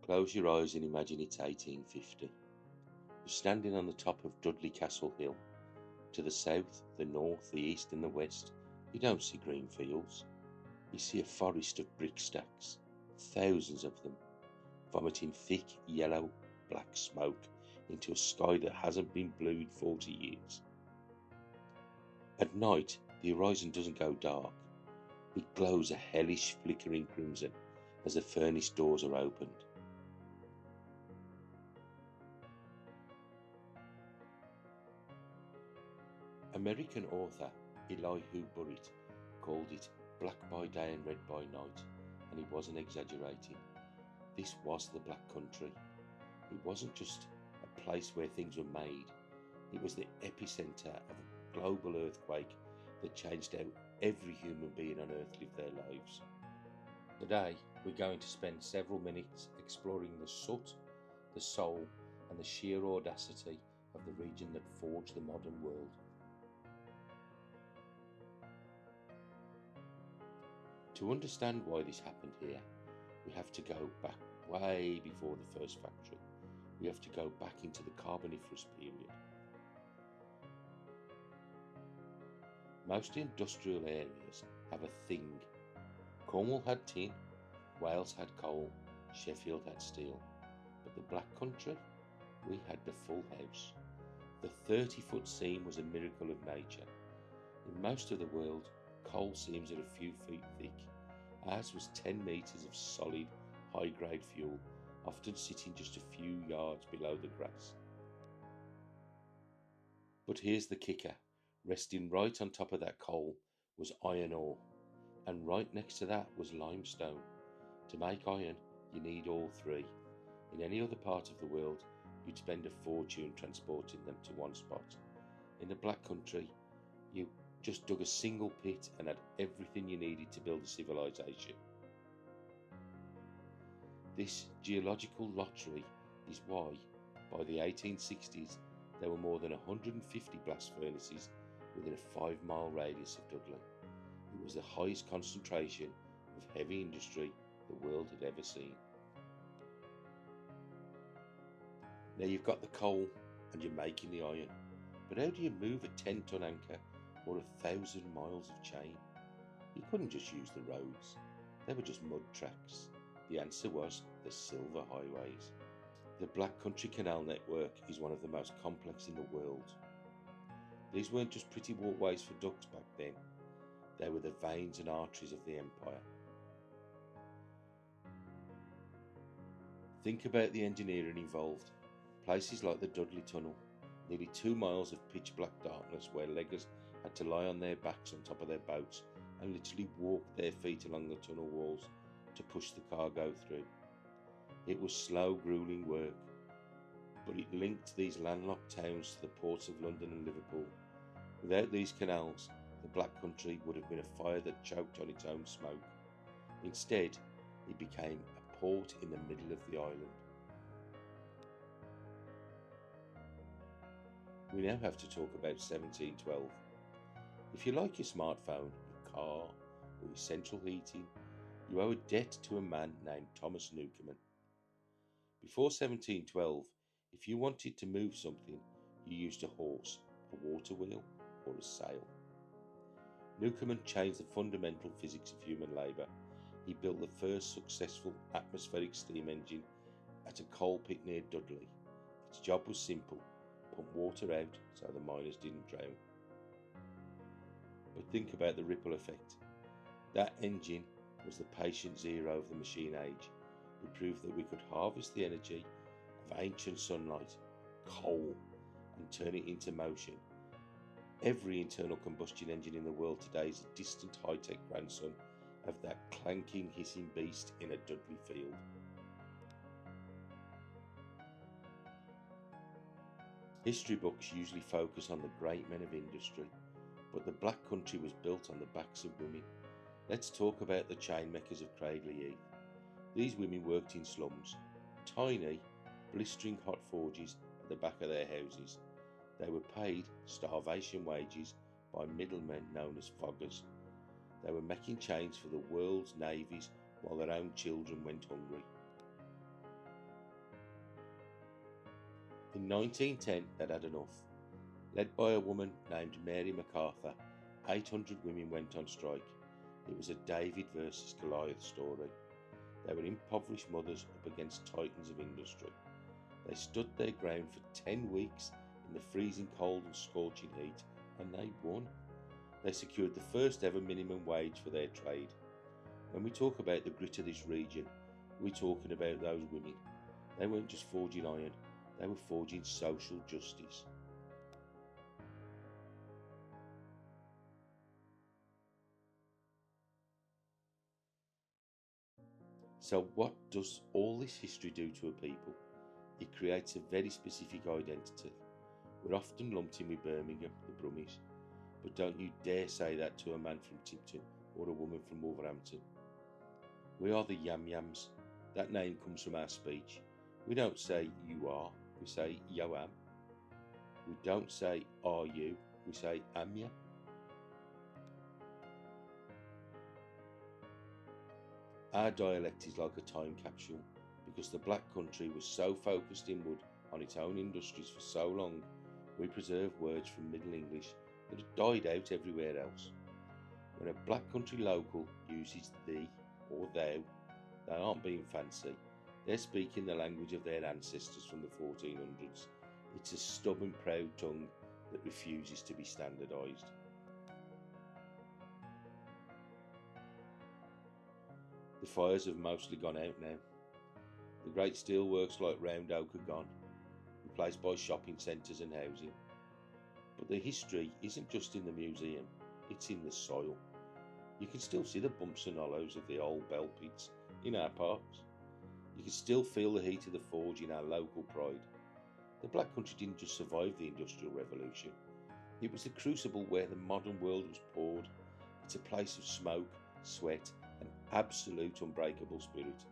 Close your eyes and imagine it's 1850. You're standing on the top of Dudley Castle Hill. To the south, the north, the east and the west, you don't see green fields. You see a forest of brick stacks, thousands of them, vomiting thick, yellow, black smoke into a sky that hasn't been blued 40 years. At night, the horizon doesn't go dark. It glows a hellish flickering crimson as the furnace doors are opened. American author Elihu Burritt called it black by day and red by night, and he wasn't exaggerating. This was the Black Country. It wasn't just a place where things were made, it was the epicenter of a global earthquake that changed how every human being on earth lived their lives. Today, we're going to spend several minutes exploring the soot, the soul, and the sheer audacity of the region that forged the modern world. To understand why this happened here, we have to go back way before the first factory. We have to go back into the Carboniferous period. Most industrial areas have a thing. Cornwall had tin, Wales had coal, Sheffield had steel. But the Black Country, we had the full house. The 30-foot seam was a miracle of nature. In most of the world, coal seams are a few feet thick. Ours was 10 metres of solid, high-grade fuel, often sitting just a few yards below the grass. But here's the kicker. Resting right on top of that coal was iron ore, and right next to that was limestone. To make iron, you need all three. In any other part of the world, you'd spend a fortune transporting them to one spot. In the Black Country, you just dug a single pit and had everything you needed to build a civilization. This geological lottery is why, by the 1860s, there were more than 150 blast furnaces within a 5-mile radius of Dudley. It was the highest concentration of heavy industry the world had ever seen. Now you've got the coal and you're making the iron, but how do you move a 10-ton anchor or 1,000 miles of chain? You couldn't just use the roads. They were just mud tracks. The answer was the silver highways. The Black Country Canal network is one of the most complex in the world. These weren't just pretty walkways for ducks back then. They were the veins and arteries of the empire. Think about the engineering involved. Places like the Dudley Tunnel, nearly 2 miles of pitch black darkness where leggers had to lie on their backs on top of their boats and literally walk their feet along the tunnel walls to push the cargo through. It was slow, grueling work, but it linked these landlocked towns to the ports of London and Liverpool. Without these canals, the Black Country would have been a fire that choked on its own smoke. Instead, it became a port in the middle of the island. We now have to talk about 1712. If you like your smartphone, your car, or your central heating, you owe a debt to a man named Thomas Newcomen. Before 1712, if you wanted to move something, you used a horse, a water wheel, or a sail. Newcomen changed the fundamental physics of human labour. He built the first successful atmospheric steam engine at a coal pit near Dudley. Its job was simple: pump water out so the miners didn't drown. But think about the ripple effect. That engine was the patient zero of the machine age. It proved that we could harvest the energy of ancient sunlight, coal, and turn it into motion. Every internal combustion engine in the world today is a distant high-tech grandson of that clanking, hissing beast in a Dudley field. History books usually focus on the great men of industry, but the Black Country was built on the backs of women. Let's talk about the chainmakers of Cradle. These women worked in slums, tiny, blistering hot forges at the back of their houses. They were paid starvation wages by middlemen known as foggers. They were making chains for the world's navies while their own children went hungry. In 1910, they'd had enough. Led by a woman named Mary MacArthur, 800 women went on strike. It was a David versus Goliath story. They were impoverished mothers up against titans of industry. They stood their ground for 10 weeks in the freezing cold and scorching heat, and they won. They secured the first ever minimum wage for their trade. When we talk about the grit of this region, we're talking about those women. They weren't just forging iron, they were forging social justice. So what does all this history do to a people? It creates a very specific identity. We're often lumped in with Birmingham, the Brummies, but don't you dare say that to a man from Tipton or a woman from Wolverhampton. We are the Yam Yams. That name comes from our speech. We don't say you are, we say yo am. We don't say are you, we say am ya. Our dialect is like a time capsule because the Black Country was so focused inward on its own industries for so long, we preserve words from Middle English that have died out everywhere else. When a Black Country local uses thee or thou, they aren't being fancy. They're speaking the language of their ancestors from the 1400s. It's a stubborn, proud tongue that refuses to be standardised. The fires have mostly gone out now. The great steelworks like Round Oak are gone, replaced by shopping centres and housing. But the history isn't just in the museum, it's in the soil. You can still see the bumps and hollows of the old bell pits in our parks. You can still feel the heat of the forge in our local pride. The Black Country didn't just survive the Industrial Revolution, it was the crucible where the modern world was poured. It's a place of smoke, sweat, and absolute unbreakable spirit.